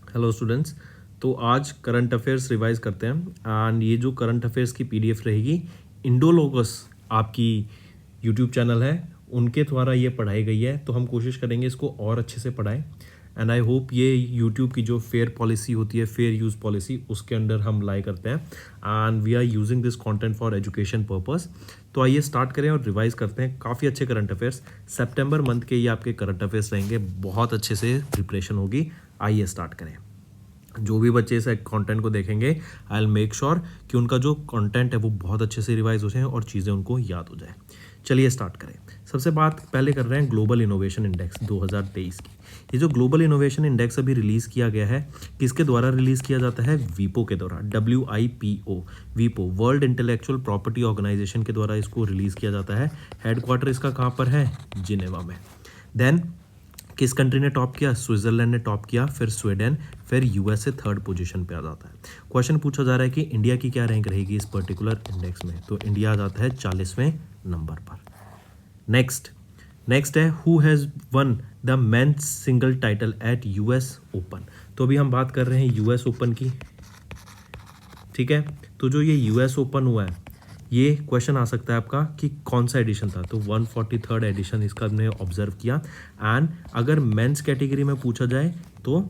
Hello students. तो आज current affairs revise करते हैं एंड ये जो करंट अफेयर्स की पीडीएफ रहेगी इंडोलोगस आपकी यूट्यूब चैनल है उनके द्वारा ये पढ़ाई गई है। तो हम कोशिश करेंगे इसको और अच्छे से पढ़ाएं एंड आई होप ये यूट्यूब की जो फेयर पॉलिसी होती है, फेयर यूज़ पॉलिसी, उसके अंडर हम लाई करते हैं and we are using this content for education purpose. तो आइए स्टार्ट करें और रिवाइज करते हैं काफ़ी अच्छे करंट अफेयर्स। सितंबर मंथ के ये आपके करंट अफेयर्स रहेंगे, बहुत अच्छे से प्रिपरेशन होगी। आइए स्टार्ट करें। जो भी बच्चे इस कंटेंट को देखेंगे आई विल मेक श्योर कि उनका जो कंटेंट है वो बहुत अच्छे से रिवाइज हो जाए और चीज़ें उनको याद हो जाए। चलिए स्टार्ट करें। सबसे बात पहले कर रहे हैं ग्लोबल इनोवेशन इंडेक्स 2023 की। ये जो ग्लोबल इनोवेशन इंडेक्स अभी रिलीज़ किया गया है, किसके द्वारा रिलीज़ किया जाता है? वीपो के द्वारा, WIPO, वीपो वर्ल्ड इंटेलेक्चुअल प्रॉपर्टी ऑर्गेनाइजेशन के द्वारा इसको रिलीज़ किया जाता है। हेडक्वार्टर इसका कहाँ पर है? जिनेवा में। देन किस कंट्री ने टॉप किया? स्विट्जरलैंड ने टॉप किया, फिर स्वीडन, फिर यूएसए थर्ड पोजीशन पे आ जाता है। क्वेश्चन पूछा जा रहा है कि इंडिया की क्या रैंक रहेगी इस पर्टिकुलर इंडेक्स में, तो इंडिया आ जाता है 40वें नंबर पर। नेक्स्ट है who has one the men's single title at US open. तो अभी हम बात कर रहे हैं यूएस ओपन की, ठीक है। तो जो ये यूएस ओपन हुआ है, ये क्वेश्चन आ सकता है आपका कि कौन सा एडिशन था, तो 143rd एडिशन इसका हमने ऑब्जर्व किया। एंड अगर मेंस कैटेगरी में पूछा जाए तो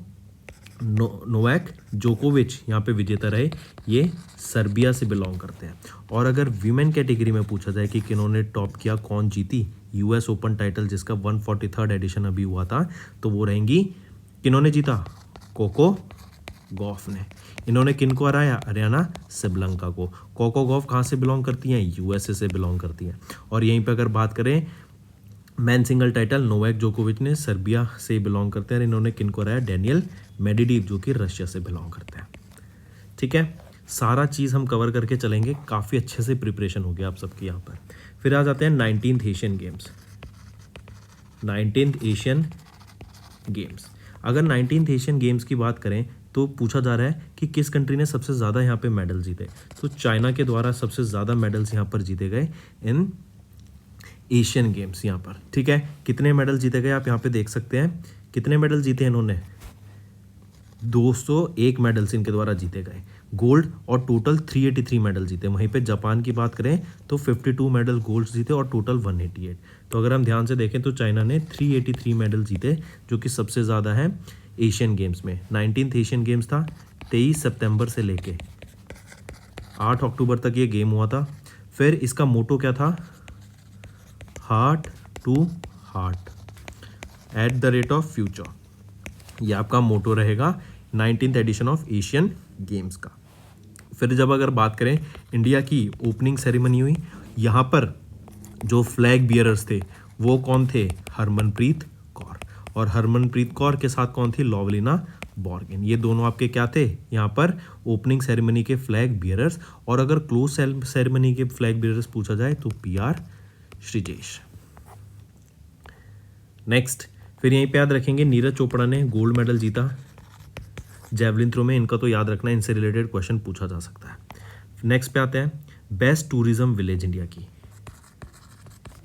नोवाक जोकोविच यहाँ पे विजेता रहे, ये सर्बिया से बिलोंग करते हैं। और अगर वीमेन कैटेगरी में पूछा जाए कि किन्होंने टॉप किया, कौन जीती यूएस ओपन टाइटल जिसका 143rd एडिशन अभी हुआ था, तो वो रहेंगी, किन्होंने जीता? कोको गॉफ ने। इन्होंने किनको हराया? अरियाना सिबलंका को। कोको गॉफ कहाँ से बिलोंग करती हैं? यूएसए से बिलोंग करती हैं। और यहीं पे अगर बात करें मैन सिंगल टाइटल, नोवाक जोकोविच ने सर्बिया से बिलोंग करते हैं। इन्होंने किनको हराया? डेनियल मेडिडिव जो कि रशिया से बिलोंग करते हैं। ठीक है, सारा चीज़ हम कवर करके चलेंगे, काफ़ी अच्छे से प्रिपरेशन हो गया आप सबके यहाँ पर। फिर आ जाते हैं 19th Asian games. 19th Asian games, अगर 19th एशियन गेम्स की बात करें तो पूछा जा रहा है कि किस कंट्री ने सबसे ज़्यादा यहाँ पे मेडल जीते, तो चाइना के द्वारा सबसे ज़्यादा मेडल्स यहाँ पर जीते गए इन एशियन गेम्स यहाँ पर। ठीक है, कितने मेडल जीते गए आप यहाँ पे देख सकते हैं। कितने मेडल जीते इन्होंने? 201 मेडल्स इनके द्वारा जीते गए, गोल्ड, और टोटल 383 मेडल जीते। वहीं पे जापान की बात करें तो 52 मेडल गोल्ड जीते और टोटल 188। तो अगर हम ध्यान से देखें तो चाइना ने 383 मेडल जीते, जो कि सबसे ज़्यादा है एशियन गेम्स में। 19th एशियन गेम्स था, 23 सितंबर से लेके 8 अक्टूबर तक ये गेम हुआ था। फिर इसका मोटो क्या था? Heart to heart at the rate of future, ये आपका मोटो रहेगा 19th addition of Asian games का। फिर जब अगर बात करें इंडिया की ओपनिंग सेरेमनी हुई, यहाँ पर जो फ्लैग बियरर्स थे वो कौन थे? हरमनप्रीत कौर, और हरमनप्रीत कौर के साथ कौन थी? लवलीना बॉर्गेन। ये दोनों आपके क्या थे यहाँ पर? ओपनिंग सेरेमनी के फ्लैग बियरर्स। और अगर क्लोज सेरेमनी के फ्लैग बियरर्स पूछा जाए तो PR श्रीजेश। नेक्स्ट, फिर यहीं पे याद रखेंगे नीरज चोपड़ा ने गोल्ड मेडल जीता जेवलिन थ्रो में, इनका तो याद रखना, इनसे रिलेटेड क्वेश्चन पूछा जा सकता है। नेक्स्ट पे आते हैं बेस्ट टूरिज्म विलेज इंडिया की।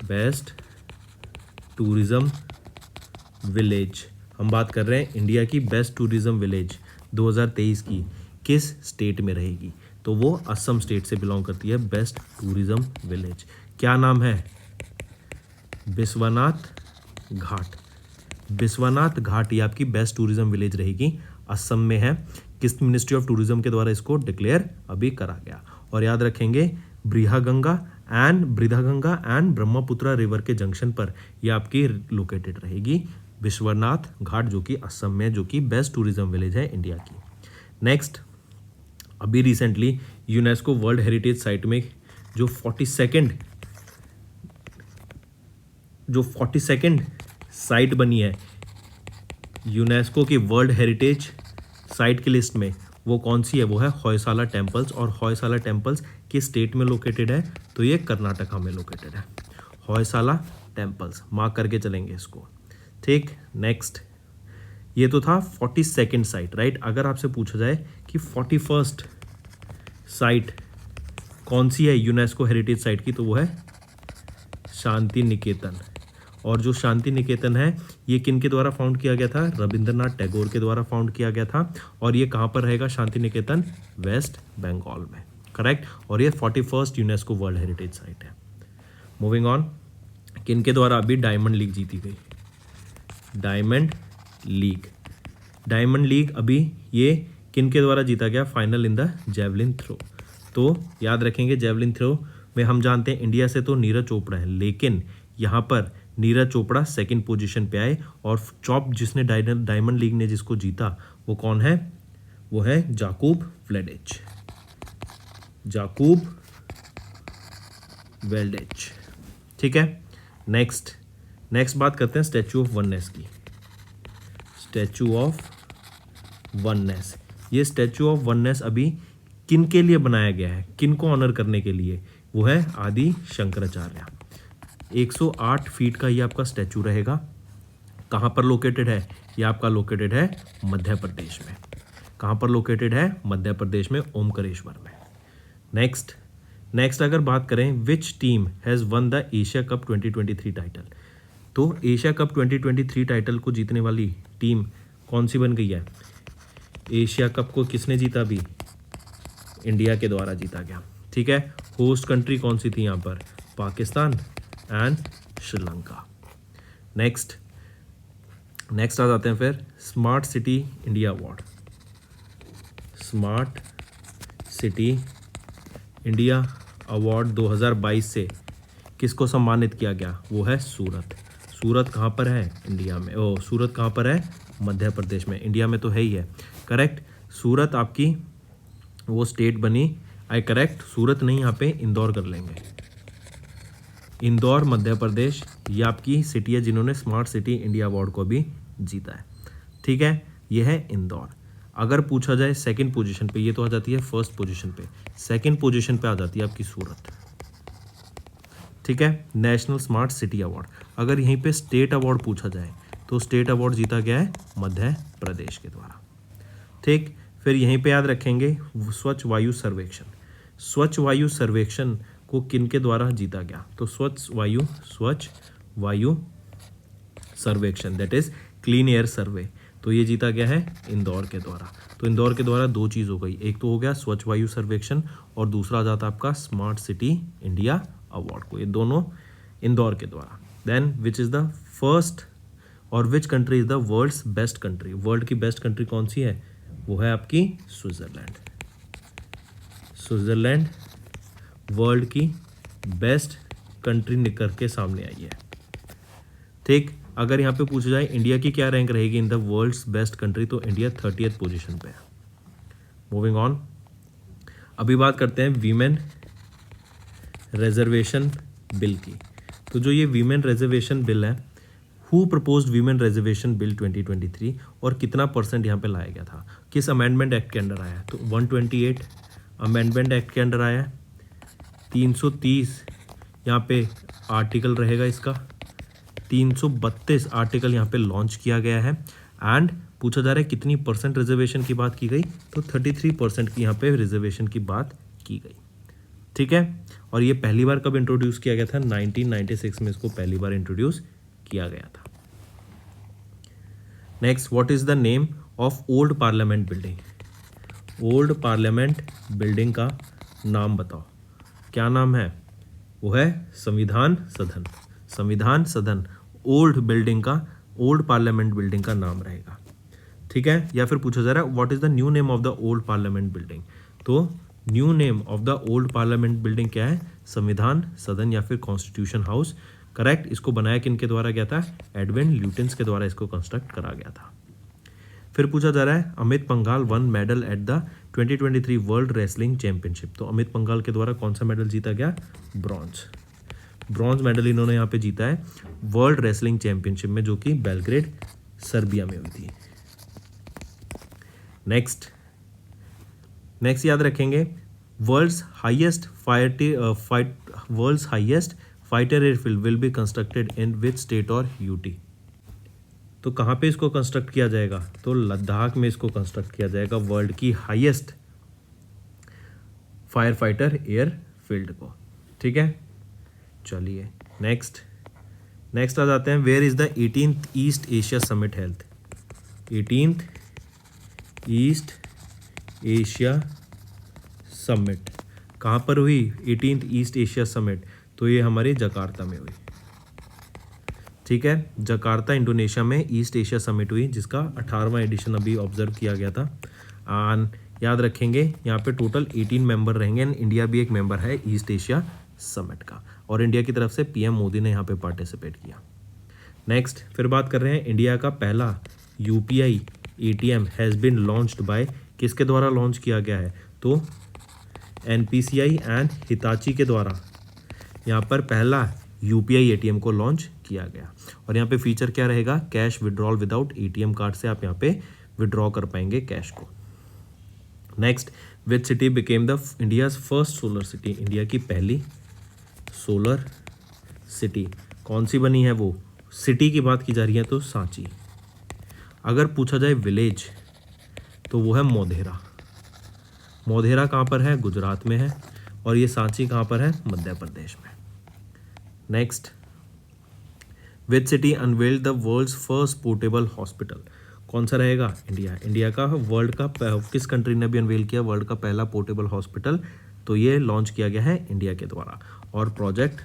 बेस्ट टूरिज्म विलेज, हम बात कर रहे हैं इंडिया की बेस्ट टूरिज्म विलेज 2023 की किस स्टेट में रहेगी, तो वो असम स्टेट से बिलोंग करती है बेस्ट टूरिज्म विलेज। क्या नाम है? बिस्वनाथ घाट। बिस्वनाथ घाट ये आपकी बेस्ट टूरिज्म विलेज रहेगी, असम में है। किस मिनिस्ट्री ऑफ टूरिज्म के द्वारा इसको डिक्लेयर अभी करा गया। और याद रखेंगे बृहगंगा एंड ब्रह्मपुत्रा रिवर के जंक्शन पर ये आपकी लोकेटेड रहेगी बिस्वनाथ घाट, जो कि असम में, जो कि बेस्ट टूरिज्म विलेज है इंडिया की। नेक्स्ट, अभी recently UNESCO world heritage site में जो 42nd साइट बनी है यूनेस्को की वर्ल्ड हेरिटेज साइट की लिस्ट में, वो कौन सी है? वो है होयसाला टेम्पल्स। और होयसाला टेम्पल्स किस स्टेट में लोकेटेड है? तो ये कर्नाटका में लोकेटेड है, होयसाला टेम्पल्स, मार्क करके चलेंगे इसको। ठीक, नेक्स्ट, ये तो था 42nd साइट, राइट। अगर आपसे पूछा जाए कि 41st साइट कौन सी है यूनेस्को हेरिटेज साइट की, तो वो है शांति निकेतन। और जो शांति निकेतन है ये किन के द्वारा फाउंड किया गया था? रविंद्रनाथ टैगोर के द्वारा फाउंड किया गया था। और ये कहाँ पर रहेगा शांति निकेतन? वेस्ट बंगाल में, करेक्ट। और ये 41st UNESCO world heritage site है। मूविंग ऑन, किन के द्वारा अभी डायमंड लीग जीती गई? डायमंड लीग अभी ये किन के द्वारा जीता गया? Final in the javelin throw. तो याद रखेंगे जेवलिन थ्रो में हम जानते हैं इंडिया से तो नीरज चोपड़ा है, लेकिन यहाँ पर नीरज चोपड़ा सेकंड पोजीशन पे आए और चॉप जिसने डायमंड लीग ने जिसको जीता वो कौन है? वो है जाकूब वेल्डेज। ठीक है। नेक्स्ट बात करते हैं स्टैचू ऑफ वननेस की। स्टैचू ऑफ वननेस, ये स्टैचू ऑफ वननेस अभी किन के लिए बनाया गया है? किन को ऑनर करने के लिए? वो है आदि शंकराचार्य। 108 फीट का ये आपका स्टैचू रहेगा। कहाँ पर लोकेटेड है? ये आपका लोकेटेड है मध्य प्रदेश में। कहाँ पर लोकेटेड है? मध्य प्रदेश में, ओमकारेश्वर में। नेक्स्ट अगर बात करें, which team has one the Asia cup 2023 title? तो एशिया कप 2023 टाइटल को जीतने वाली टीम कौन सी बन गई है? एशिया कप को किसने जीता? अभी इंडिया के द्वारा जीता गया। ठीक है। होस्ट कंट्री कौन सी थी यहाँ पर? पाकिस्तान एंड श्रीलंका। नेक्स्ट आ जाते हैं फिर smart city India award. Smart city India award 2022 से किसको सम्मानित किया गया? वो है सूरत कहाँ पर है? इंडिया में। सूरत कहाँ पर है? मध्य प्रदेश में। इंडिया में तो है ही है, करेक्ट। सूरत आपकी वो स्टेट बनी, करेक्ट। सूरत नहीं, यहाँ पे इंदौर कर लेंगे। इंदौर मध्य प्रदेश, ये आपकी सिटी है जिन्होंने स्मार्ट सिटी इंडिया अवार्ड को भी जीता है। ठीक है, ये है इंदौर। अगर पूछा जाए सेकंड पोजीशन पे, ये तो आ जाती है फर्स्ट पोजीशन पे, सेकंड पोजीशन पे आ जाती है आपकी सूरत। ठीक है, नेशनल स्मार्ट सिटी अवार्ड। अगर यहीं पे स्टेट अवार्ड पूछा जाए तो स्टेट अवार्ड जीता गया है मध्य प्रदेश के द्वारा। ठीक, फिर यहीं पे याद रखेंगे स्वच्छ वायु सर्वेक्षण। स्वच्छ वायु सर्वेक्षण को किन के द्वारा जीता गया? तो स्वच्छ वायु सर्वेक्षण, दैट इज क्लीन एयर सर्वे, तो ये जीता गया है इंदौर के द्वारा। तो इंदौर के द्वारा दो चीज़ हो गई, एक तो हो गया स्वच्छ वायु सर्वेक्षण और दूसरा आ जाता आपका स्मार्ट सिटी इंडिया अवार्ड को, ये दोनों इंदौर के द्वारा। Then which is the first और which country is the world's best country? World की बेस्ट कंट्री कौन सी है? वो है आपकी स्विट्ज़रलैंड। स्विट्ज़रलैंड वर्ल्ड की बेस्ट कंट्री निकल के सामने आई है। ठीक, अगर यहाँ पे पूछा जाए इंडिया की क्या रैंक रहेगी in the world's best country, तो इंडिया 30th पोजीशन पे है। मूविंग ऑन, अभी बात करते हैं वीमेन रिजर्वेशन बिल की। तो जो ये वीमेन रिजर्वेशन बिल है, who proposed women reservation bill 2023 और कितना परसेंट यहाँ पे लाया गया था? किस अमेंडमेंट एक्ट के अंडर आया है? तो 128 अमेंडमेंट एक्ट के अंडर आया है। 330 यहाँ पे आर्टिकल रहेगा इसका। 332 आर्टिकल यहाँ पे लॉन्च किया गया है। एंड पूछा जा रहा है कितनी परसेंट रिजर्वेशन की बात की गई? तो 33% की यहाँ पे रिजर्वेशन की बात की गई। ठीक है, और ये पहली बार कब इंट्रोड्यूस किया गया था? 1996 में इसको पहली बार इंट्रोड्यूस किया गया था। Next, what is the name of old parliament building? Old parliament building का नाम बताओ, क्या नाम है? वो है संविधान सदन। संविधान सदन ओल्ड बिल्डिंग का, ओल्ड पार्लियामेंट बिल्डिंग का नाम रहेगा। ठीक है, या फिर पूछा जा रहा है what is the new name of the old parliament building? तो new name of the old parliament building क्या है? संविधान सदन या फिर कॉन्स्टिट्यूशन हाउस। करेक्ट, इसको बनाया किन के द्वारा गया था? एडविन ल्यूटिन्स के द्वारा इसको कंस्ट्रक्ट करा गया था। फिर पूछा जा रहा है Amit Panghal one medal at the 2023 world wrestling championship. तो अमित पंघाल के द्वारा कौन सा मेडल जीता गया? ब्रॉन्ज मेडल इन्होंने यहाँ पे जीता है वर्ल्ड रेसलिंग चैंपियनशिप में, जो कि बेलग्रेड सर्बिया में हुई थी। नेक्स्ट याद रखेंगे world's highest fighter airfield will be constructed in which state और यूटी? तो कहाँ पे इसको कंस्ट्रक्ट किया जाएगा? तो लद्दाख में इसको कंस्ट्रक्ट किया जाएगा, वर्ल्ड की हाईएस्ट फायर फाइटर एयरफील्ड को। ठीक है, चलिए नेक्स्ट आ जाते हैं, where is the 18th East Asia summit held. 18th East Asia summit कहाँ पर हुई? 18th ईस्ट एशिया समिट, तो ये हमारे जकार्ता में हुई। ठीक है, जकार्ता इंडोनेशिया में ईस्ट एशिया समिट हुई, जिसका 18वां एडिशन अभी ऑब्जर्व किया गया था। एंड याद रखेंगे यहाँ पे टोटल 18 मेंबर रहेंगे एंड इंडिया भी एक मेंबर है ईस्ट एशिया समिट का, और इंडिया की तरफ से पीएम मोदी ने यहाँ पे पार्टिसिपेट किया। नेक्स्ट फिर बात कर रहे हैं, इंडिया का पहला UPI ATM has been launched by, किसके द्वारा लॉन्च किया गया है? तो एनपीसीआई एंड हिताची के द्वारा यहाँ पर पहला यूपीआई एटीएम को लॉन्च किया गया। और यहाँ पे फीचर क्या रहेगा? Cash withdrawal without ATM card से आप यहाँ पे विड्रॉ कर पाएंगे कैश को। Next, which city became the India's first solar city, India की पहली सोलर सिटी कौन सी बनी है? वो सिटी की बात की जा रही है तो सांची। अगर पूछा जाए विलेज तो वो है मोढेरा। मोढेरा कहाँ पर है? गुजरात में है। और ये सांची कहाँ पर है? मध्य प्रदेश में। Next, which city unveiled the world's first portable hospital, कौन सा रहेगा? इंडिया। इंडिया का वर्ल्ड का किस कंट्री ने भी अनवेल किया वर्ल्ड का पहला पोर्टेबल हॉस्पिटल? तो ये लॉन्च किया गया है इंडिया के द्वारा। और प्रोजेक्ट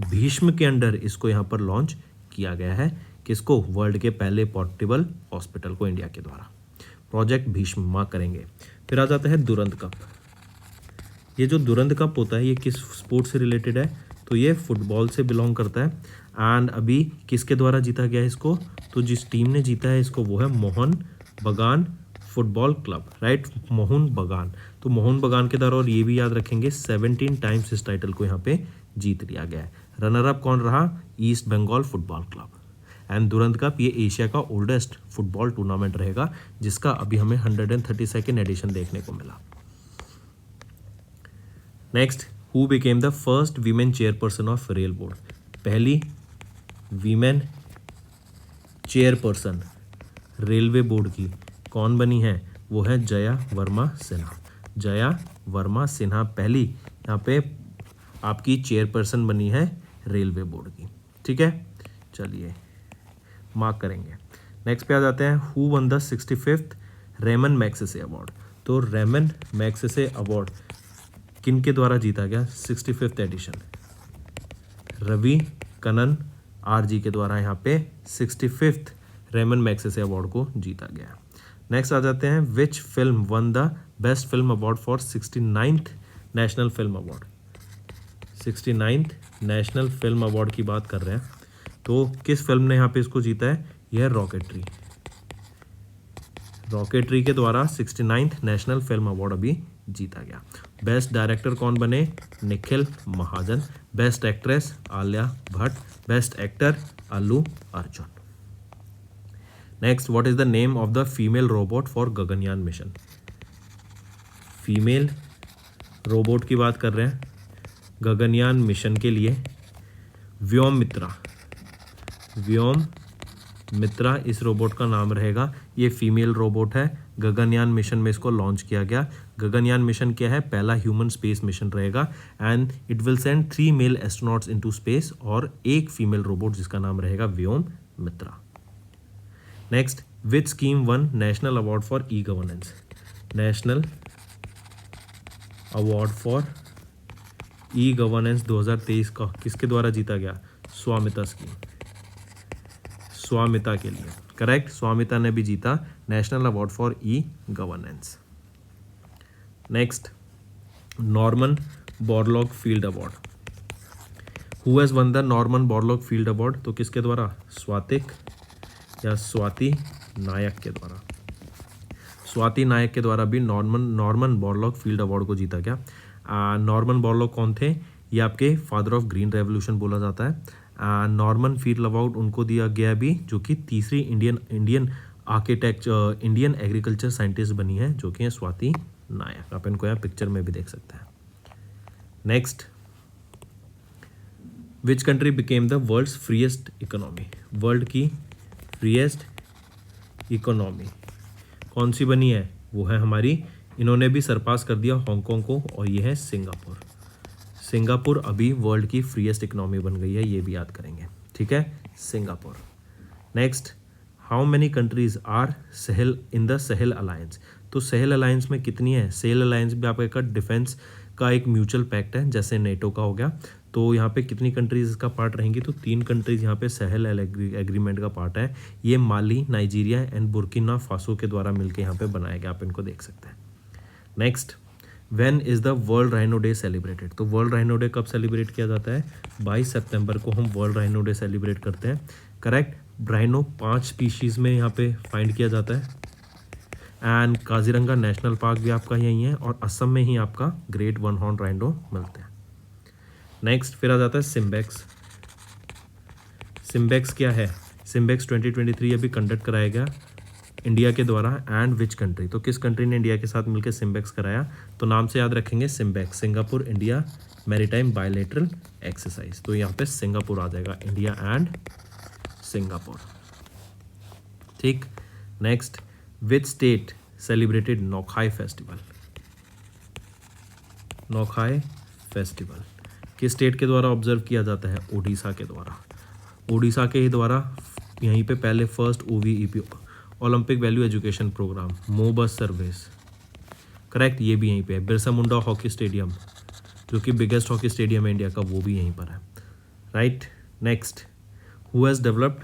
भीष्म के अंडर इसको यहाँ पर लॉन्च किया गया है। किसको? वर्ल्ड के पहले पोर्टेबल हॉस्पिटल को इंडिया के द्वारा। प्रोजेक्ट भीष्म मार्क करेंगे। फिर आ जाता है दुरंत कप। ये जो दुरंत कप होता है ये किस स्पोर्ट से रिलेटेड है? तो ये फुटबॉल से बिलोंग करता है। एंड अभी किसके द्वारा जीता गया है इसको? तो जिस टीम ने जीता है इसको वो है मोहन बगान फुटबॉल क्लब, राइट, मोहन बगान। तो मोहन बगान के द्वारा, और ये भी याद रखेंगे 17 टाइम्स इस टाइटल को यहाँ पे जीत लिया गया है। रनर अप कौन रहा? East Bengal football club. And Durand cup ये एशिया का ओल्डेस्ट फुटबॉल टूर्नामेंट रहेगा, जिसका अभी हमें 132nd एडिशन देखने को मिला। Next, who became the first women chairperson of rail board, पहली वीमेन चेयरपर्सन रेलवे बोर्ड की कौन बनी है? वो है जया वर्मा सिन्हा। जया वर्मा सिन्हा पहली यहाँ पे आपकी चेयरपर्सन बनी है रेलवे बोर्ड की। ठीक है, चलिए मार्क करेंगे। नेक्स्ट पे आ जाते हैं, who won the 65th Ramon Magsaysay award. तो रेमन मैग्सेसे अवार्ड किन के द्वारा जीता गया? 65th addition Ravi Kanan RG के द्वारा यहाँ पे 65th रेमन मैग्सेसे अवार्ड को जीता गया। नेक्स्ट आ जाते हैं, which film one the best film award for 69th national film award. 69th national film award की बात कर रहे हैं, तो किस फिल्म ने यहाँ पे इसको जीता है? यह रॉकेटरी। रॉकेटरी के द्वारा 69th नेशनल फिल्म अवार्ड अभी जीता गया। बेस्ट डायरेक्टर कौन बने? Nikhil Mahajan. Best actress Alia Bhatt. Best actor Allu Arjun. Next, what is the name of the female robot for Gaganyaan mission. Female robot की बात कर रहे हैं गगनयान मिशन के लिए, व्योम मित्रा इस रोबोट का नाम रहेगा। ये फीमेल रोबोट है, गगनयान मिशन में इसको लॉन्च किया गया। गगनयान मिशन क्या है? पहला ह्यूमन स्पेस मिशन रहेगा and it will send 3 male astronauts into space और एक फीमेल रोबोट जिसका नाम रहेगा Vyom Mitra. Next, which scheme won national award for e governance. National award for e governance 2023 का किसके द्वारा जीता गया? स्वामिता स्कीम। स्वामिता के लिए, करेक्ट, स्वामिता ने भी जीता national award for e governance. Next, Norman Borlaug field award. Who has one the Norman Borlaug field award? तो किसके द्वारा? स्वाति नायक के द्वारा। स्वाति नायक के द्वारा भी नॉर्मन बोरलॉग फील्ड अवार्ड को जीता गया। नॉर्मन बोरलॉग कौन थे? ये आपके फादर ऑफ ग्रीन रेवोल्यूशन बोला जाता है। नॉर्मन फील्ड अवार्ड उनको दिया गया भी जो कि तीसरी इंडियन इंडियन एग्रीकल्चर साइंटिस्ट बनी है, जो कि है स्वाति नायक। आप इनको यहाँ पिक्चर में भी देख सकते हैं। Next, which country became the world's freest economy. World की फ्रीएस्ट इकोनॉमी कौन सी बनी है? वो है हमारी, इन्होंने भी सरपास कर दिया हांगकांग को, और ये है सिंगापुर। सिंगापुर अभी वर्ल्ड की फ्रीएस्ट इकोनॉमी बन गई है, ये भी याद करेंगे, ठीक है, Singapore. Next, how many countries are Sahel in the Sahel alliance. तो सहल अलायंस में कितनी है? सहल अलायंस भी आपका एक डिफेंस का एक म्यूचुअल पैक्ट है, जैसे नेटो का हो गया। तो यहाँ पे कितनी कंट्रीज इसका पार्ट रहेंगी? तो 3 कंट्रीज यहाँ पे सहल एग्रीमेंट का पार्ट है। ये माली, नाइजीरिया एंड बुर्किना फासो के द्वारा मिलकर यहाँ पे बनाया गया, आप इनको देख सकते हैं। Next, when is the world rhino day celebrated. तो वर्ल्ड राइनो डे कब सेलिब्रेट किया जाता है? 22 सितंबर को हम वर्ल्ड राइनो डे सेलिब्रेट करते हैं, करेक्ट। राइनो 5 स्पीशीज़ में यहाँ पे फाइंड किया जाता है, एंड काजीरंगा नेशनल पार्क भी आपका यहीं है, और असम में ही आपका ग्रेट वन हॉर्न राइनो मिलते हैं। नेक्स्ट फिर आ जाता है सिम्बेक्स। सिम्बेक्स क्या है? सिम्बेक्स 2023 अभी कंडक्ट कराया गया इंडिया के द्वारा, एंड विच कंट्री। तो किस कंट्री ने इंडिया के साथ मिलकर सिम्बेक्स कराया? तो नाम से याद रखेंगे SIMBEX, Singapore India maritime bilateral exercise. तो यहाँ पे सिंगापुर आ जाएगा, इंडिया एंड सिंगापुर, ठीक। Next, which state celebrated Nuakhai festival. Nuakhai festival किस स्टेट के द्वारा ऑब्जर्व किया जाता है? उड़ीसा के द्वारा। उड़ीसा के ही द्वारा यहीं पे पहले first OVEP Olympic value education programme, मोबस सर्विस, करेक्ट, ये भी यहीं पे है। बिरसा मुंडा हॉकी स्टेडियम जो कि बिगेस्ट हॉकी स्टेडियम है इंडिया का, वो भी यहीं पर है, right. Next, who has developed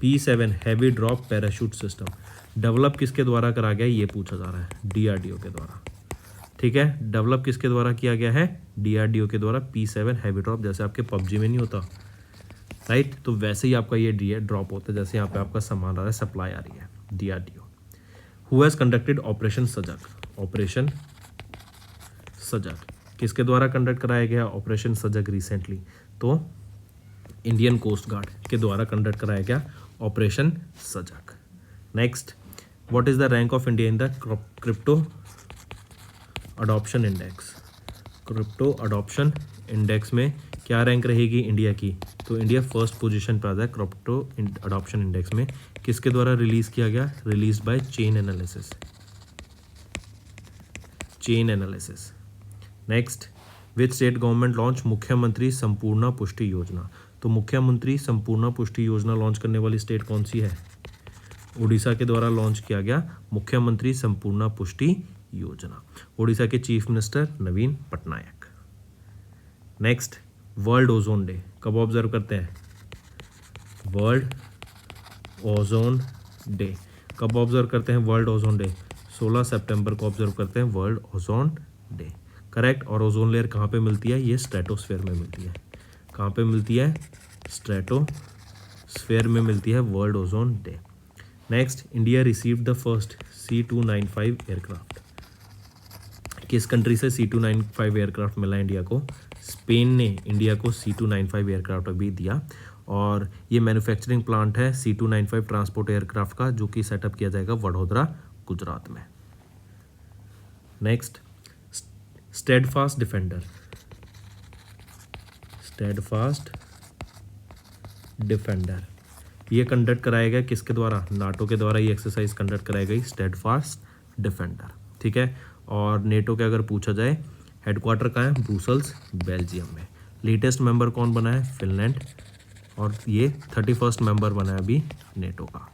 P7 heavy drop parachute system. Develop किसके द्वारा करा गया, ये पूछा जा रहा है, DRDO के द्वारा, ठीक है। डेवलप किसके द्वारा किया गया है? DRDO के द्वारा P7 हैवी ड्रॉप, जैसे आपके PUBG में नहीं होता, राइट। तो वैसे ही आपका ये ड्रॉप होता है, जैसे यहाँ पे आपका सामान आ रहा है, सप्लाई आ रही है, DRDO। Who has conducted operation सजग। ऑपरेशन सजग किसके द्वारा कंडक्ट कराया गया? ऑपरेशन सजग रिसेंटली, तो इंडियन कोस्ट गार्ड के द्वारा कंडक्ट कराया गया ऑपरेशन सजग। Next, what is the rank of India in the crypto adoption index. Crypto adoption index में क्या रैंक रहेगी इंडिया की? तो इंडिया फर्स्ट पोजीशन पर आता है क्रिप्टो अडॉप्शन इंडेक्स में। किसके द्वारा रिलीज किया गया? Release by chain analysis, chain analysis. Next, which state government launch मुख्यमंत्री संपूर्ण पुष्टि योजना। तो मुख्यमंत्री संपूर्ण पुष्टि योजना लॉन्च करने वाली स्टेट कौन सी है? उड़ीसा के द्वारा लॉन्च किया गया मुख्यमंत्री संपूर्ण पुष्टि योजना। उड़ीसा के chief minister Naveen Patnaik. Next, world ozone day कब ऑब्जर्व करते हैं? वर्ल्ड ओजोन डे कब ऑब्जर्व करते हैं? वर्ल्ड ओजोन डे 16 सितंबर को ऑब्जर्व करते हैं वर्ल्ड ओजोन डे, करेक्ट। और ओजोन लेयर कहाँ पे मिलती है? ये स्ट्रेटोस्फेयर में मिलती है। कहाँ पे मिलती है? स्ट्रेटोस्फेयर में मिलती है world ozone day. Next, India received the first C295 aircraft. किस कंट्री से C295 एयरक्राफ्ट मिला इंडिया को? स्पेन ने इंडिया को C295 एयरक्राफ्ट अभी दिया, और ये मैन्युफैक्चरिंग प्लांट है C295 ट्रांसपोर्ट एयरक्राफ्ट का, जो कि सेटअप किया जाएगा वडोदरा, गुजरात में। Next, steadfast defender. Steadfast defender ये कंडक्ट कराया गया किसके द्वारा? नाटो के द्वारा ये एक्सरसाइज कंडक्ट कराई गई, स्टेडफास्ट डिफेंडर, ठीक है। और नेटो के अगर पूछा जाए हेडक्वार्टर कहाँ है? ब्रुसेल्स, बेल्जियम में। लेटेस्ट मेंबर कौन बना है? फिनलैंड, और ये 31st मेंबर बना है अभी नेटो का।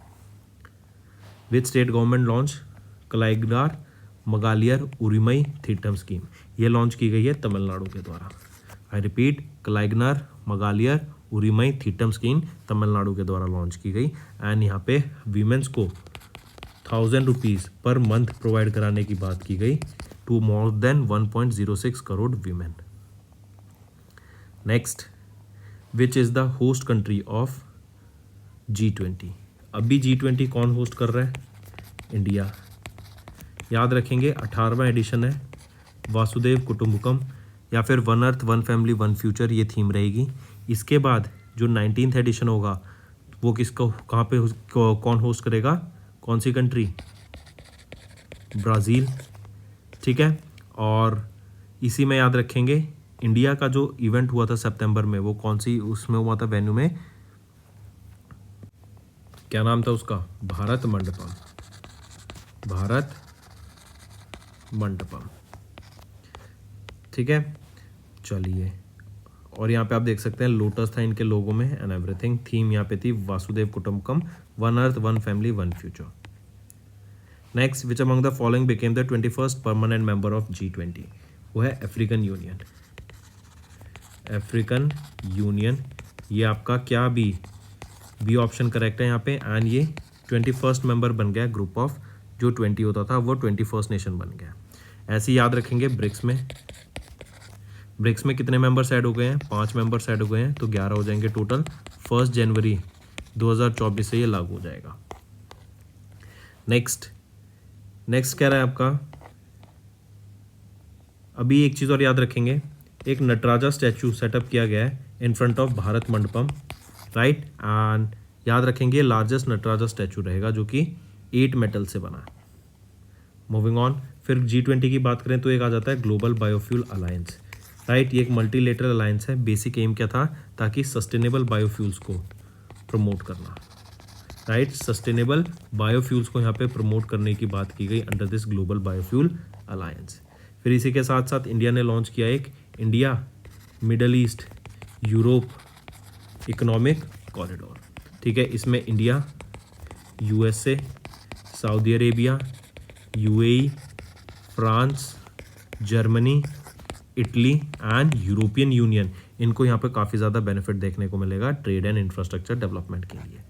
Which state government launch Kalaignar Magalir Urimai Thittam scheme. ये लॉन्च की गई है तमिलनाडु के द्वारा। I repeat, Kalaignar Magalir Urimai Thittam scheme Tamil Nadu के द्वारा लॉन्च की गई, एंड यहाँ पे वीमेंस को 1000 रुपीज़ पर मंथ प्रोवाइड कराने की बात की गई to more than 1.06 crore women. Next, which is the host country of G20। अभी G20 कौन होस्ट कर रहा है? इंडिया। याद रखेंगे 18वां एडिशन है, वासुदेव कुटुंबकम या फिर one earth one family one future, ये थीम रहेगी। इसके बाद जो 19th एडिशन होगा वो किसको, कहाँ पे कौन होस्ट करेगा? कौन सी कंट्री? ब्राज़ील, ठीक है। और इसी में याद रखेंगे इंडिया का जो इवेंट हुआ था सितंबर में, वो कौन सी उसमें हुआ था वेन्यू में? क्या नाम था उसका? भारत मंडपम, भारत मंडपम, ठीक है। चलिए, और यहाँ पे आप देख सकते हैं लोटस था इनके लोगों में एंड एवरीथिंग। थीम यहाँ पे थी Vasudhaiva Kutumbakam, one earth one family one future. Next, which among the following became the 21st permanent member of G20? वो है अफ्रीकन यूनियन। अफ्रीकन यूनियन, ये आपका क्या बी ऑप्शन करेक्ट है यहाँ पे, एंड ये 21st मेंबर बन गया ग्रुप ऑफ, जो 20 होता था वो 21st नेशन बन गया। ऐसे याद रखेंगे ब्रिक्स में कितने मेंबर्स ऐड हो गए हैं, 5 मेंबर्स ऐड हो गए हैं, तो 11 हो जाएंगे टोटल। 1 जनवरी 2024 से ये लागू हो जाएगा। नेक्स्ट कह रहा है आपका, अभी एक चीज़ और याद रखेंगे, एक नटराजा स्टैचू सेटअप किया गया है in front of Bharat Mandapam, right, and याद रखेंगे लार्जेस्ट नटराजा स्टैचू रहेगा जो कि 8 मेटल से बना है। मूविंग ऑन, फिर G20 की बात करें तो एक आ जाता है ग्लोबल बायोफ्यूल अलायंस, राइट। ये एक मल्टीलेटरल अलायंस है। बेसिक एम क्या था, ताकि सस्टेनेबल बायोफ्यूल्स को प्रमोट करना, राइट। सस्टेनेबल बायोफ्यूल्स को यहाँ पे प्रमोट करने की बात की गई under this global biofuel alliance. फिर इसी के साथ साथ इंडिया ने लॉन्च किया एक India middle east Europe economic corridor, ठीक है। इसमें India, USA, Saudi Arabia, UAE, France, Germany, Italy and European union, इनको यहाँ पे काफ़ी ज़्यादा बेनिफिट देखने को मिलेगा ट्रेड एंड इंफ्रास्ट्रक्चर डेवलपमेंट के लिए।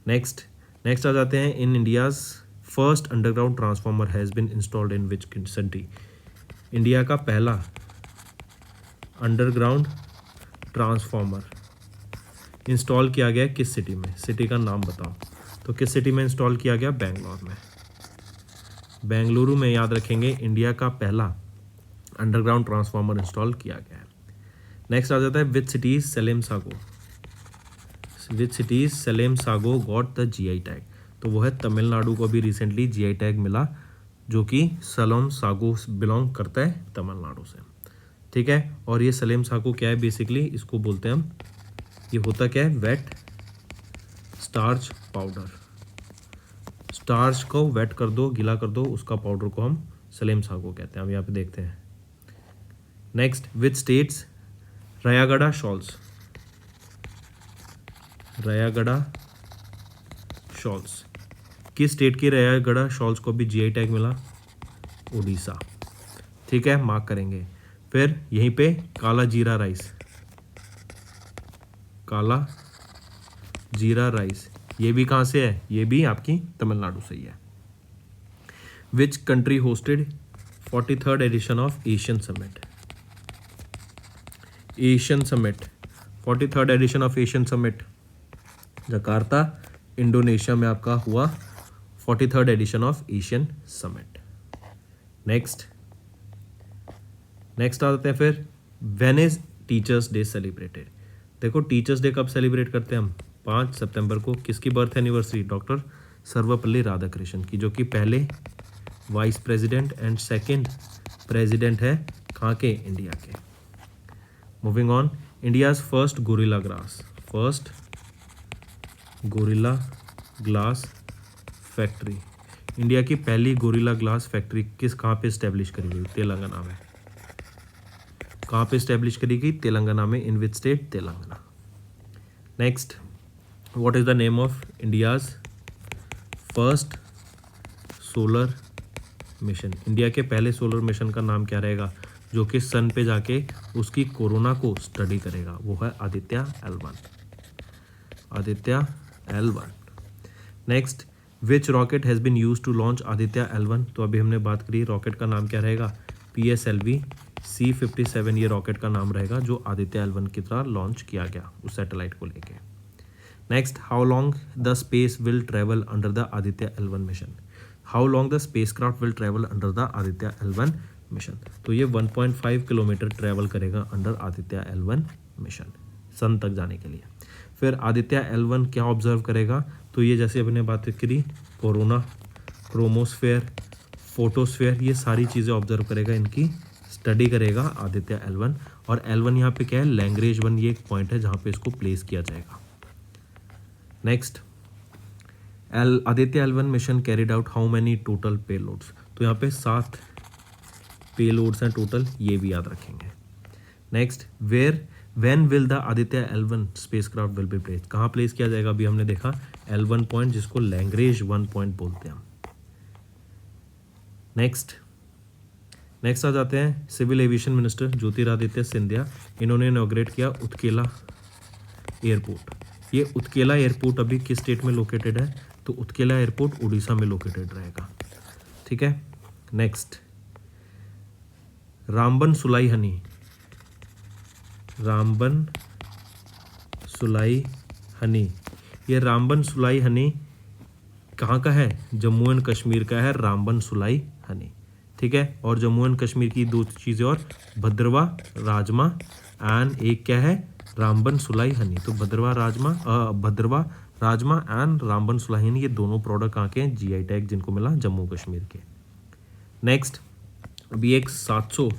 नेक्स्ट आ जाते हैं, इन India's first underground transformer has been installed in which city? India का पहला अंडरग्राउंड ट्रांसफार्मर इंस्टॉल किया गया किस सिटी में? सिटी का नाम बताओ। तो किस सिटी में इंस्टॉल किया गया? बेंगलोर में। बेंगलुरु में याद रखेंगे इंडिया का पहला अंडरग्राउंड ट्रांसफार्मर इंस्टॉल किया गया है। नेक्स्ट आ जाता है, which cities Salem sago got the GI tag? तो वो है तमिलनाडु को भी रिसेंटली GI टैग मिला, जो कि सलेम सागो बिलोंग करता है तमिलनाडु से, ठीक है। और ये सलेम सागो क्या है, बेसिकली इसको बोलते हैं हम, ये होता क्या है, वेट स्टार्च पाउडर। स्टार्च को वेट कर दो, गीला कर दो, उसका पाउडर को हम सलेम सागो कहते हैं। हम यहाँ पे देखते हैं। नेक्स्ट, विच स्टेट्स रायागढ़ शॉल्स, किस स्टेट की रायागढ़ शॉल्स को भी GI टैग मिला? उड़ीसा, ठीक है, मार्क करेंगे। फिर यहीं पे काला जीरा राइस, ये भी कहाँ से है? ये भी आपकी तमिलनाडु से ही है। Which country hosted 43rd edition of ASEAN summit? 43rd edition of ASEAN summit Jakarta, Indonesia में आपका हुआ 43rd edition of ASEAN summit. Next आ जाते हैं फिर, when is teachers day celebrated? देखो टीचर्स डे कब सेलिब्रेट करते हैं हम? 5 सितंबर को। किसकी birth anniversary? Doctor Sarvepalli Radhakrishnan की, जो कि पहले vice president and second president है कहाँ के? इंडिया के। Moving on, India's first gorilla glass factory, India की पहली गोरिल्ला ग्लास फैक्ट्री कहाँ पे इस्टेब्लिश करी गई? तेलंगाना में। कहाँ पे इस्टेब्लिश करी गई? तेलंगाना में। In which state? Telangana. Next, what is the name of India's first solar mission? India के पहले सोलर मिशन का नाम क्या रहेगा, जो कि सन पे जाके उसकी कोरोना को स्टडी करेगा? वो है Aditya L1। Next, which rocket has been use to launch Aditya L1? तो अभी हमने बात करी, रॉकेट का नाम क्या रहेगा? PSLV C-57 ये रॉकेट का नाम रहेगा, जो आदित्य L1 की तरह लॉन्च किया गया उस सैटेलाइट को लेके। Next, how long the space will travel under the Aditya L1 mission? How long the spacecraft will travel under the Aditya L1 mission? तो ये 1.5 किलोमीटर ट्रेवल करेगा अंडर आदित्य L1 मिशन सन तक जाने के लिए। फिर आदित्य L1 क्या ऑब्जर्व करेगा? तो ये जैसे अपने बात करी, कोरोना, क्रोमोस्फेयर, फोटोस्फेयर, ये सारी चीज़ें ऑब्जर्व करेगा, इनकी स्टडी करेगा आदित्य L1। और L1 यहाँ पे क्या है? लैंग्वेज 1, ये एक पॉइंट है जहाँ पे इसको प्लेस किया जाएगा। Next, Aditya L1 mission carried out how many total payloads? तो यहाँ पे 7 पेलोड्स हैं टोटल, ये भी याद रखेंगे। Next, when will the Aditya L1 spacecraft will be place, कहाँ प्लेस किया जाएगा? अभी हमने देखा L1 पॉइंट, जिसको लैग्रेंज 1 पॉइंट बोलते हैं हम। नेक्स्ट आ जाते हैं civil aviation minister Jyotiraditya Scindia, इन्होंने इनॉग्रेट किया उत्केला एयरपोर्ट। ये उत्केला एयरपोर्ट अभी किस स्टेट में लोकेटेड है? तो उत्केला एयरपोर्ट उड़ीसा में लोकेटेड रहेगा, ठीक है। नेक्स्ट, रामबन सुलाई हनी, ये रामबन सुलाई हनी कहाँ का है? जम्मू एंड कश्मीर का है रामबन सुलाई हनी, ठीक है। और जम्मू एंड कश्मीर की दो चीज़ें और, भद्रवा राजमा एंड एक क्या है? रामबन सुलाई हनी। तो भद्रवा राजमा एंड रामबन सुलाई हनी, ये दोनों प्रोडक्ट कहाँ के हैं? GI टैग जिनको मिला जम्मू कश्मीर के। नेक्स्ट, अभी एक 700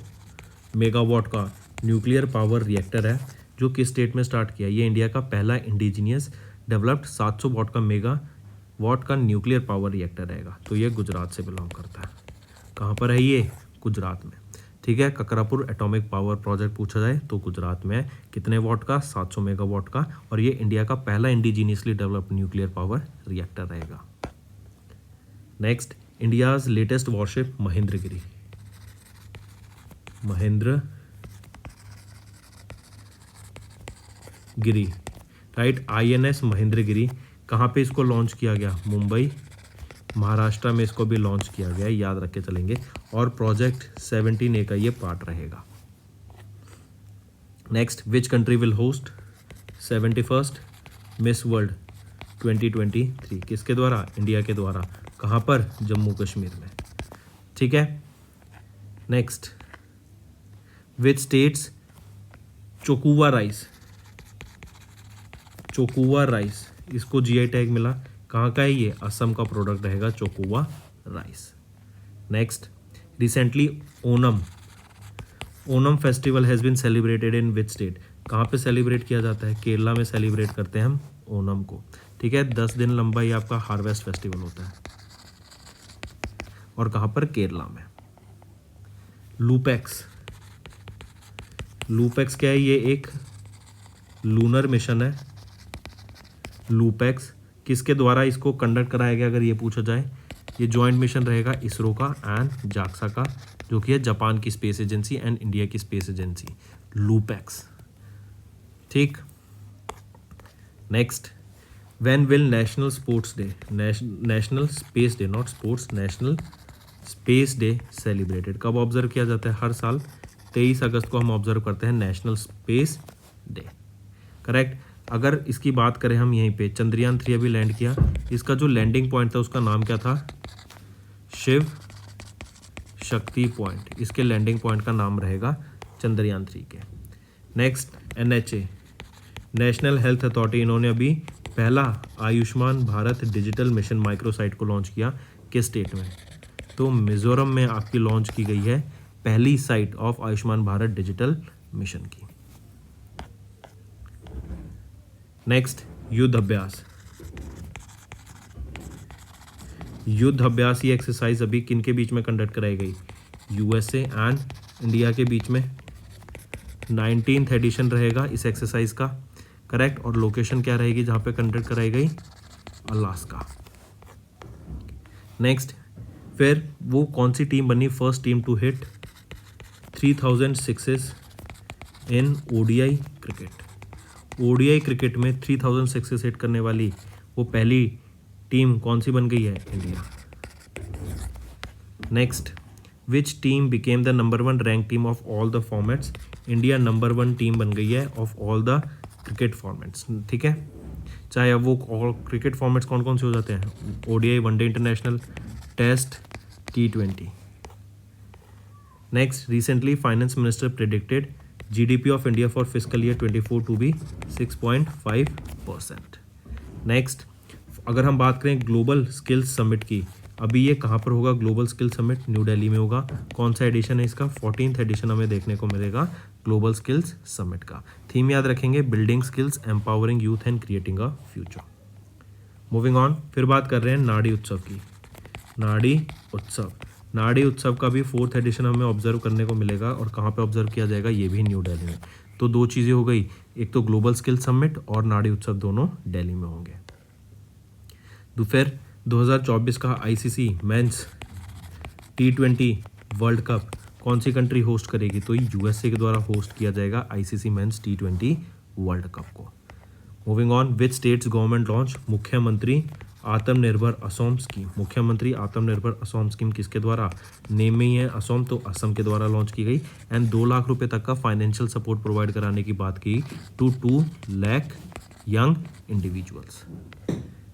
मेगावाट का न्यूक्लियर पावर रिएक्टर है, जो किस स्टेट में स्टार्ट किया? ये इंडिया का पहला इंडिजीनियस डेवलप्ड 700 वाट का मेगावाट का न्यूक्लियर पावर रिएक्टर रहेगा। तो ये गुजरात से बिलोंग करता है। कहाँ पर है ये? गुजरात में, ठीक है। ककरापुर एटॉमिक पावर प्रोजेक्ट पूछा जाए तो गुजरात में है। कितने वाट का? 700 मेगावाट का, और ये इंडिया का पहला indigenously developed nuclear power reactor रहेगा। Next, India's latest warship Mahendragiri right, INS Mahendragiri. कहाँ पे इसको लॉन्च किया गया? मुंबई महाराष्ट्र में इसको भी लॉन्च किया गया है, याद रख के चलेंगे। और प्रोजेक्ट 17A का ये पार्ट रहेगा। Next, which country will host 71st miss world 2023? किसके द्वारा? इंडिया के द्वारा। कहाँ पर? जम्मू कश्मीर में, ठीक है। Next, which state's Chokuwa rice, इसको GI टैग मिला, कहाँ का है ये? असम का प्रोडक्ट रहेगा Chokuwa rice. Next, recently Onam festival has been celebrated in which state? कहाँ पे सेलिब्रेट किया जाता है? केरला में सेलिब्रेट करते हैं हम ओनम को, ठीक है। 10 दिन लंबा ये आपका हार्वेस्ट फेस्टिवल होता है। और कहाँ पर? केरला में। लूपेक्स क्या है? ये एक लूनर मिशन है। लूपेक्स किसके द्वारा इसको कंडक्ट कराया गया? अगर ये पूछा जाए, ये जॉइंट मिशन रहेगा इसरो का एंड जाक्सा का, जो कि है जापान की स्पेस एजेंसी एंड इंडिया की स्पेस एजेंसी, लूपेक्स, ठीक। Next, when will national space day celebrated? कब ऑब्जर्व किया जाता है? हर साल 23 अगस्त को हम ऑब्जर्व करते हैं नेशनल स्पेस डे, करेक्ट। अगर इसकी बात करें हम, यहीं पे चंद्रयान 3 अभी लैंड किया, इसका जो लैंडिंग पॉइंट था उसका नाम क्या था? शिव शक्ति पॉइंट, इसके लैंडिंग पॉइंट का नाम रहेगा चंद्रयान 3 के। Next, NHA national health authority, इन्होंने अभी पहला Ayushman Bharat digital mission microsite को लॉन्च किया। किस स्टेट में? तो मिजोरम में आपकी लॉन्च की गई है पहली site of Ayushman Bharat digital mission की। नेक्स्ट, युद्ध अभ्यास ये एक्सरसाइज अभी किन के बीच में कंडक्ट कराई गई? USA एंड इंडिया के बीच में। 19th एडिशन रहेगा इस एक्सरसाइज का, करेक्ट। और लोकेशन क्या रहेगी जहाँ पे कंडक्ट कराई गई? अलास्का। नेक्स्ट, फिर वो कौन सी टीम बनी? First team to hit 3000 sixes in ODI cricket. ODI cricket में 3000 सिक्सेस हिट करने वाली वो पहली टीम कौन सी बन गई है? India. Next, which team became the number 1 rank team of all the formats? India number 1 team बन गई है of all the cricket formats, ठीक है। चाहे अब वो ऑल क्रिकेट फॉर्मेट्स कौन कौन से हो जाते हैं? ODI, one day international, test, T20। Next, recently finance minister predicted GDP of India for physical year 24 to be 6.5%। Next, अगर हम बात करें ग्लोबल स्किल्स समिट की, अभी ये कहाँ पर होगा? Global skill summit new Delhi में होगा। कौन सा एडिशन है इसका? 14th एडिशन हमें देखने को मिलेगा ग्लोबल स्किल्स समिट का। थीम याद रखेंगे, building skills, empowering youth and creating a future. Moving on, फिर बात कर रहे हैं नाड़ी उत्सव की। नाड़ी उत्सव नाड़ी उत्सव का भी 4th एडिशन हमें ऑब्जर्व करने को मिलेगा, और कहाँ पे ऑब्जर्व किया जाएगा, ये भी न्यू दिल्ली में। तो दो चीज़ें हो गई, एक तो ग्लोबल स्किल समिट और नाड़ी उत्सव दोनों दिल्ली में होंगे। तो फिर 2024 का ICC men's T20 world cup कौन सी कंट्री होस्ट करेगी, तो यूएसए के द्वारा होस्ट किया जाएगा ICC men's T20 world cup को। Moving on, which state's government launch Mukhyamantri Atmanirbhar Assam scheme. मुख्यमंत्री आत्मनिर्भर असम स्कीम किसके द्वारा, नेम में ही है असम, तो असम के द्वारा लॉन्च की गई, एंड 2 लाख रुपए तक का फाइनेंशियल सपोर्ट प्रोवाइड कराने की बात की to 2 lakh young individuals.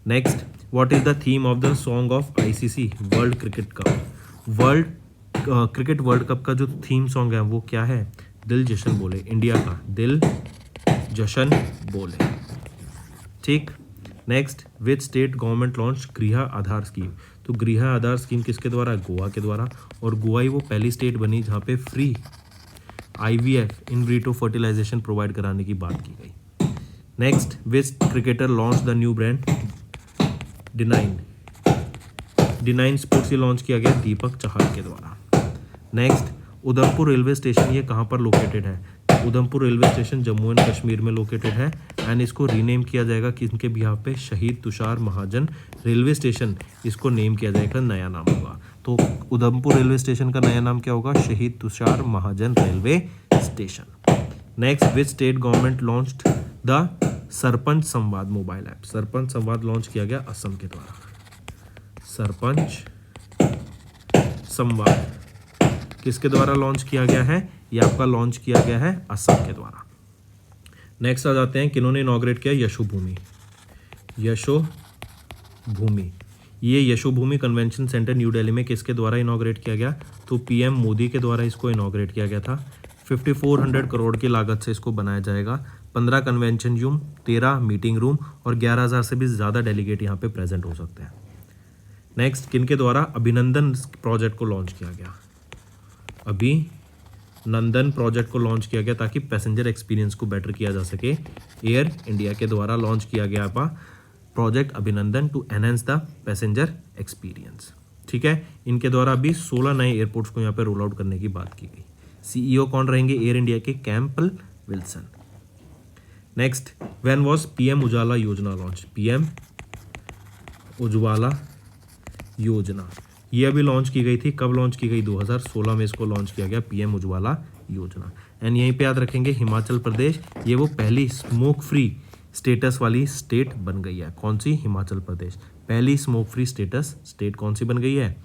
Next, what is the theme of the song of ICC world cricket cup. Cricket world cup का जो थीम सॉन्ग है वो क्या है, दिल जशन बोले, इंडिया का दिल जशन बोले। ठीक। Next, which state government launch गृह आधार स्कीम। तो गृह आधार स्कीम किसके द्वारा, गोवा के द्वारा, और गोवा ही वो पहली स्टेट बनी जहाँ पे free IVF in vitro fertilisation provide कराने की बात की गई। Next, which cricketer launch the new brand D9 sports ये लॉन्च किया गया दीपक चहल के द्वारा। नेक्स्ट, उधमपुर रेलवे स्टेशन ये कहाँ पर लोकेटेड है, Udhampur railway station Jammu and Kashmir में लोकेटेड है, एंड इसको रीनेम किया जाएगा किनके बिहाफ पे, शहीद तुषार महाजन रेलवे स्टेशन इसको नेम किया जाएगा, नया नाम होगा। तो उधमपुर रेलवे स्टेशन का नया नाम क्या होगा, Shaheed Tushar Mahajan railway station. Next, which state government launched the Sarpanch Samvad mobile app. Sarpanch संवाद लॉन्च किया गया असम के द्वारा। सरपंच संवाद किसके द्वारा लॉन्च किया गया है, ये आपका लॉन्च किया गया है असम के द्वारा। नेक्स्ट आ जाते हैं, किन्होंने इनॉग्रेट किया, यशोभूमि। यशोभूमि, ये Yashobhoomi convention centre new Delhi में किसके द्वारा इनॉग्रेट किया गया, तो पीएम मोदी के द्वारा इसको इनॉग्रेट किया गया था। 5400 करोड़ की लागत से इसको बनाया जाएगा। 15 कन्वेंशन रूम, 13 मीटिंग रूम और 11,000 से भी ज़्यादा डेलीगेट यहाँ पे प्रेजेंट हो सकते हैं। नेक्स्ट, किनके द्वारा अभिनंदन प्रोजेक्ट को लॉन्च किया गया, अभिनंदन प्रोजेक्ट को लॉन्च किया गया ताकि पैसेंजर एक्सपीरियंस को बेटर किया जा सके। एयर इंडिया के द्वारा लॉन्च किया गया project Abhinandan to enhance the passenger experience. ठीक है, इनके द्वारा अभी 16 नए एयरपोर्ट्स को यहाँ पे रोल आउट करने की बात की गई। CEO कौन रहेंगे एयर इंडिया के, Campbell Wilson. Next, when was PM उजाला योजना लॉन्च। PM उज्ज्वला योजना ये अभी लॉन्च की गई थी, कब लॉन्च की गई, 2016 में इसको लॉन्च किया गया PM उज्ज्वला योजना। एंड यहीं पे याद रखेंगे हिमाचल प्रदेश ये वो पहली स्मोक फ्री स्टेटस वाली स्टेट बन गई है। कौन सी, हिमाचल प्रदेश, पहली स्मोक फ्री स्टेट कौन सी बन गई है,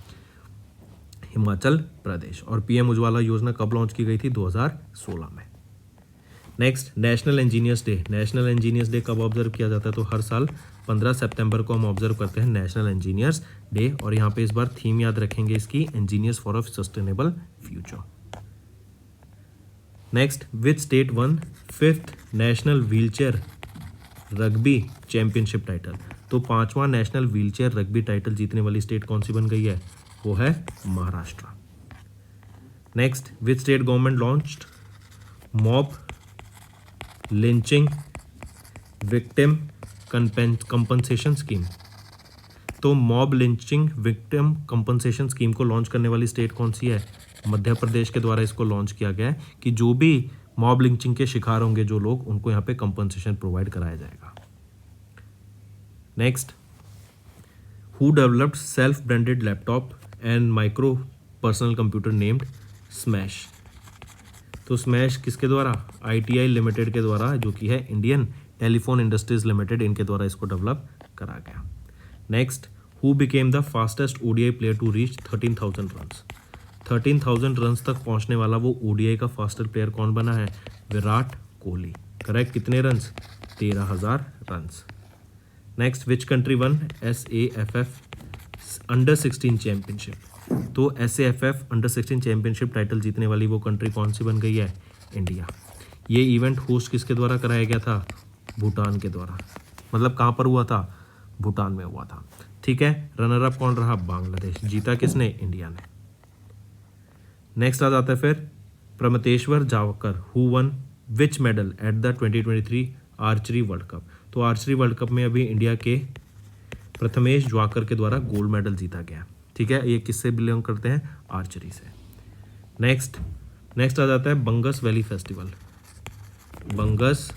हिमाचल प्रदेश। और PM उज्ज्वला योजना कब लॉन्च की गई थी, 2016 में। Next, national engineers day. National engineers day कब ऑब्जर्व किया जाता है, तो हर साल 15 सितंबर को हम ऑब्जर्व करते हैं नेशनल इंजीनियर्स डे। और यहाँ पे इस बार थीम याद रखेंगे इसकी, engineers for a sustainable future. Next, which state one 5th national wheelchair rugby championship title. तो 5वां नेशनल व्हीलचेयर रग्बी टाइटल जीतने वाली स्टेट कौन सी बन गई है, वो है Maharashtra. Next, which state government launched mob lynching victim compensation scheme. तो mob lynching victim compensation scheme को लॉन्च करने वाली स्टेट कौन सी है, मध्य प्रदेश के द्वारा इसको लॉन्च किया गया है कि जो भी मॉब लिंचिंग के शिकार होंगे जो लोग, उनको यहाँ पे कंपनसेशन प्रोवाइड कराया जाएगा। Next, who developed self branded laptop and micro personal computer named smash. तो स्मैश किसके द्वारा, ITI लिमिटेड के द्वारा, जो कि है इंडियन टेलीफोन इंडस्ट्रीज लिमिटेड, इनके द्वारा इसको डेवलप करा गया। Next, who became the fastest ODI player to reach 13,000 runs. 13,000 runs तक पहुंचने वाला वो ODI का फास्टर प्लेयर कौन बना है, विराट कोहली। करेक्ट, कितने runs, 13,000 runs. Next, which country one SAFF under 16 championship. तो SAFF अंडर 16 चैंपियनशिप टाइटल जीतने वाली वो कंट्री कौन सी बन गई है, इंडिया। ये इवेंट होस्ट किसके द्वारा कराया गया था, भूटान के द्वारा। मतलब कहाँ पर हुआ था, भूटान में हुआ था। ठीक है, रनर अप कौन रहा, बांग्लादेश। जीता किसने, इंडिया ने। नेक्स्ट आ जाता है फिर Prathamesh Jawkar, who won which medal at the 2023 archery world cup. तो आर्चरी वर्ल्ड कप में अभी इंडिया के प्रथमेश ज्वाकर के द्वारा गोल्ड मेडल जीता गया। ठीक है, ये किससे बिलोंग करते हैं? आर्चरी से। नेक्स्ट आ जाता है बंगस वैली फेस्टिवल। बंगस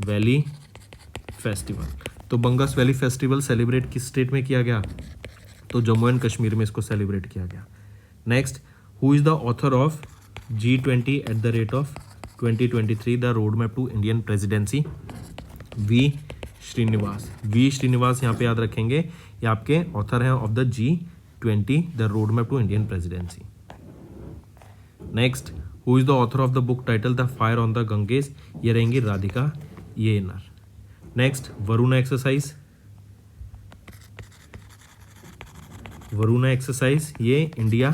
वैली फेस्टिवल, तो बंगस वैली फेस्टिवल सेलिब्रेट किस स्टेट में किया गया? तो जम्मू एंड कश्मीर में इसको सेलिब्रेट किया गया। Next, who is the author of G20 at the rate of 2023 the road map to Indian presidency? V Srinivas यहाँ पे याद रखेंगे, ये आपके ऑथर हैं of the G20 the road map to Indian presidency. Next, who is the author of the book title the fire on the Ganges? ये रहेंगी Radhika Iyengar. Next, Varuna exercise, ये इंडिया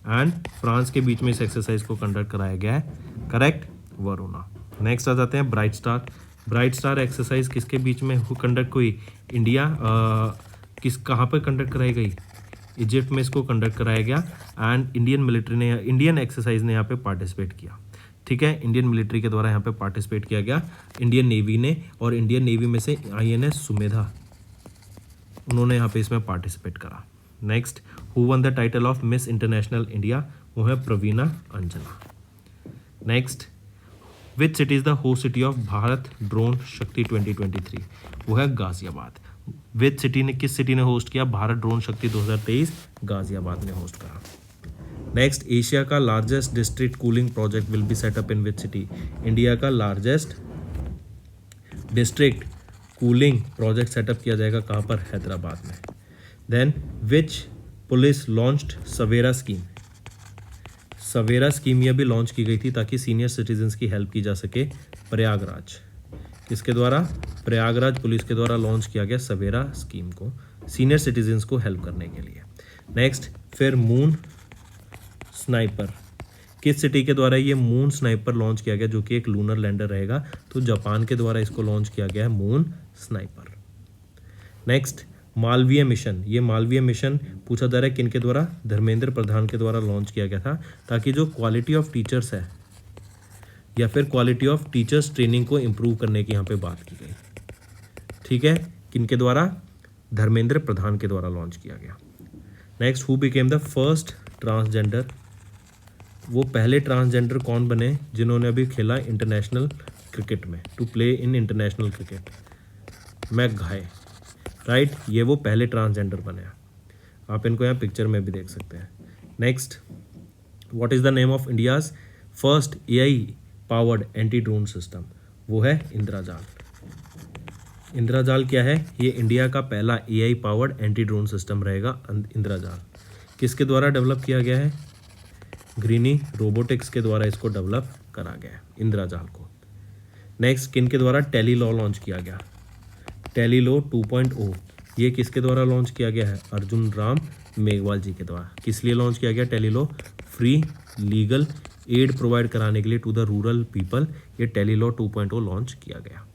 एंड फ्रांस के बीच में इस एक्सरसाइज को कंडक्ट कराया गया है, करेक्ट, वरुणा। नेक्स्ट आ जाते हैं ब्राइट स्टार एक्सरसाइज किसके बीच में कंडक्ट हुई? इंडिया कहाँ पर कंडक्ट कराई गई? इजिप्ट में इसको कंडक्ट कराया गया एंड इंडियन एक्सरसाइज ने यहाँ पे पार्टिसिपेट किया, ठीक है, इंडियन मिलिट्री के द्वारा यहाँ पे पार्टिसिपेट किया गया इंडियन नेवी ने, और इंडियन नेवी में से INS सुमेधा, उन्होंने यहाँ पे इसमें पार्टिसिपेट करा। Next, who won the title of Miss International India? वो है Praveena Anjana. Next, which city is the host city of Bharat drone Shakti 2023? वो है गाजियाबाद। किस सिटी ने होस्ट किया? भारत ड्रोन शक्ति 2023 गाजियाबाद ने होस्ट करा। नेक्स्ट, एशिया का largest district cooling project will be set up in which city? India का largest district cooling project set up किया जाएगा कहाँ पर? हैदराबाद में। Then, which police launched Savera scheme ये भी लॉन्च की गई थी ताकि सीनियर सिटीजन्स की हेल्प की जा सके। प्रयागराज, किसके द्वारा? प्रयागराज पुलिस के द्वारा लॉन्च किया गया सवेरा स्कीम को सीनियर सिटीजन्स को हेल्प करने के लिए। नेक्स्ट, फिर मून स्नाइपर, किस सिटी के द्वारा ये मून स्नाइपर लॉन्च किया गया, जो कि एक लूनर लैंडर रहेगा? तो जापान के द्वारा इसको लॉन्च किया गया है moon sniper. Next, Malviya mission, ये मालवीय मिशन पूछा जा रहा है किनके द्वारा? धर्मेंद्र प्रधान के द्वारा लॉन्च किया गया था, ताकि जो क्वालिटी ऑफ टीचर्स है या फिर क्वालिटी ऑफ टीचर्स ट्रेनिंग को इम्प्रूव करने की यहाँ पे बात की गई, ठीक है, किनके द्वारा? धर्मेंद्र प्रधान के द्वारा लॉन्च किया गया। Next, who became the first transgender? वो पहले ट्रांसजेंडर कौन बने जिन्होंने अभी खेला इंटरनेशनल क्रिकेट में, to play in international cricket? McGahey, right, ये वो पहले ट्रांसजेंडर बने। आप इनको यहाँ पिक्चर में भी देख सकते हैं। Next, what is the name of India's first AI powered anti drone system? वो है इंद्रजाल। इंद्रजाल क्या है? ये इंडिया का पहला AI powered anti drone system रहेगा इंद्रजाल। किसके द्वारा डेवलप किया गया है? ग्रीनी रोबोटिक्स के द्वारा इसको डेवलप करा गया है इंद्रजाल को। नेक्स्ट, किनके द्वारा टेलीलॉ लॉन्च किया गया? टेलीलॉ 2.0, ये किसके द्वारा लॉन्च किया गया है? अर्जुन राम मेघवाल जी के द्वारा। किस लिए लॉन्च किया गया Tele Law? Free legal aid provide कराने के लिए टू द रूरल पीपल, ये टेलीलॉ 2.0 लॉन्च किया गया।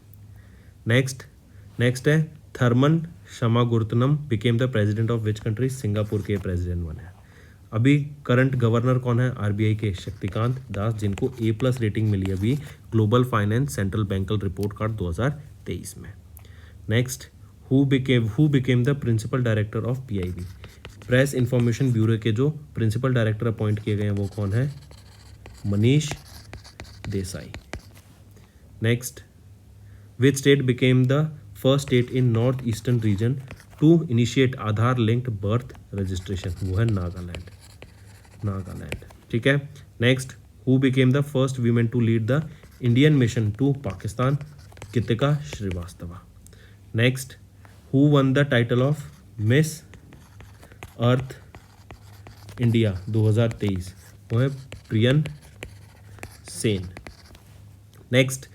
नेक्स्ट है Tharman Shanmugaratnam became the president of which country? Singapore के प्रेसिडेंट बने। अभी करंट गवर्नर कौन है? RBI के शक्तिकांत दास, जिनको A+ रेटिंग मिली अभी global finance central banker report card 2023 में। Next, who became the principal director of PIB? Press information bureau के जो प्रिंसिपल डायरेक्टर अपॉइंट किए गए हैं वो कौन है? Manish Desai. Next, which state became the first state in north eastern region to initiate Aadhaar linked birth registration? वो है नागालैंड, ठीक है। Next, who became the first women to lead the Indian mission to Pakistan? Kritika Srivastava. Next, who won the title of Miss Earth India 2023? वो है Priyan Sen. Next,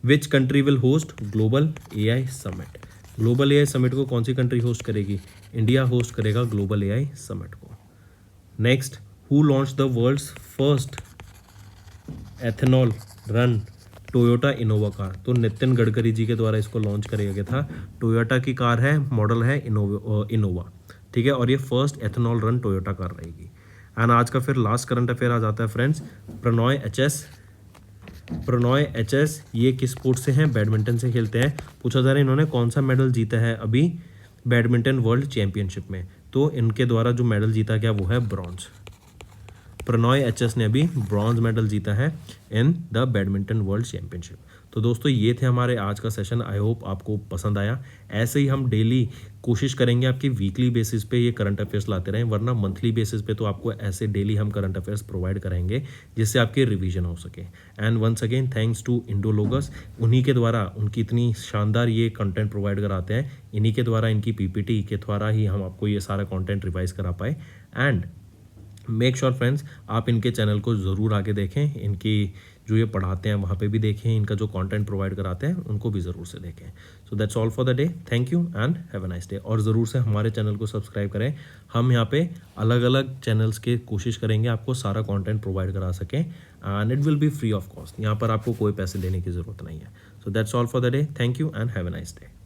which country will host global AI summit? Global AI summit को कौन सी country host करेगी? India host करेगा global AI summit को। Next, who launch the world's first ethanol run Toyota Innova car? तो नितिन गडकरी जी के द्वारा इसको लॉन्च किया गया था। टोयोटा की कार है, मॉडल है इनोवा, ठीक है, और ये first ethanol run Toyota car रहेगी। एंड आज का फिर लास्ट करंट अफेयर आ जाता है फ्रेंड्स, प्रणॉय HS ये किस स्पोर्ट से हैं? बैडमिंटन से खेलते हैं। पूछा जा रहा है इन्होंने कौन सा मेडल जीता है अभी बैडमिंटन वर्ल्ड चैंपियनशिप में? तो इनके द्वारा जो मेडल जीता गया वो है ब्रॉन्ज। प्रणॉय एचएस ने अभी ब्रॉन्ज मेडल जीता है in the badminton world championship. तो दोस्तों ये थे हमारे आज का सेशन। आई होप आपको पसंद आया। ऐसे ही हम डेली कोशिश करेंगे आपकी वीकली बेसिस पे ये करंट अफेयर्स लाते रहें, वरना मंथली बेसिस पे तो आपको ऐसे डेली हम करंट अफेयर्स प्रोवाइड करेंगे जिससे आपकी रिवीजन हो सके। And once again thanks to Indologus, उन्हीं के द्वारा उनकी इतनी शानदार ये कंटेंट प्रोवाइड कराते हैं, इन्हीं के द्वारा इनकी पीपीटी के द्वारा ही हम आपको ये सारा कंटेंट रिवाइज करा पाए। एंड मेक श्योर फ्रेंड्स आप इनके चैनल को ज़रूर आगे देखें, इनकी जो ये पढ़ाते हैं वहाँ पे भी देखें, इनका जो कंटेंट प्रोवाइड कराते हैं उनको भी ज़रूर से देखें। So that's all for the day. Thank you and have a nice day. और ज़रूर से हमारे चैनल को सब्सक्राइब करें। हम यहाँ पे अलग अलग चैनल्स के कोशिश करेंगे आपको सारा कंटेंट प्रोवाइड करा सकें, and it will be free of cost. यहाँ पर आपको कोई पैसे देने की ज़रूरत नहीं है। So that's all for the day. Thank you and have a nice day.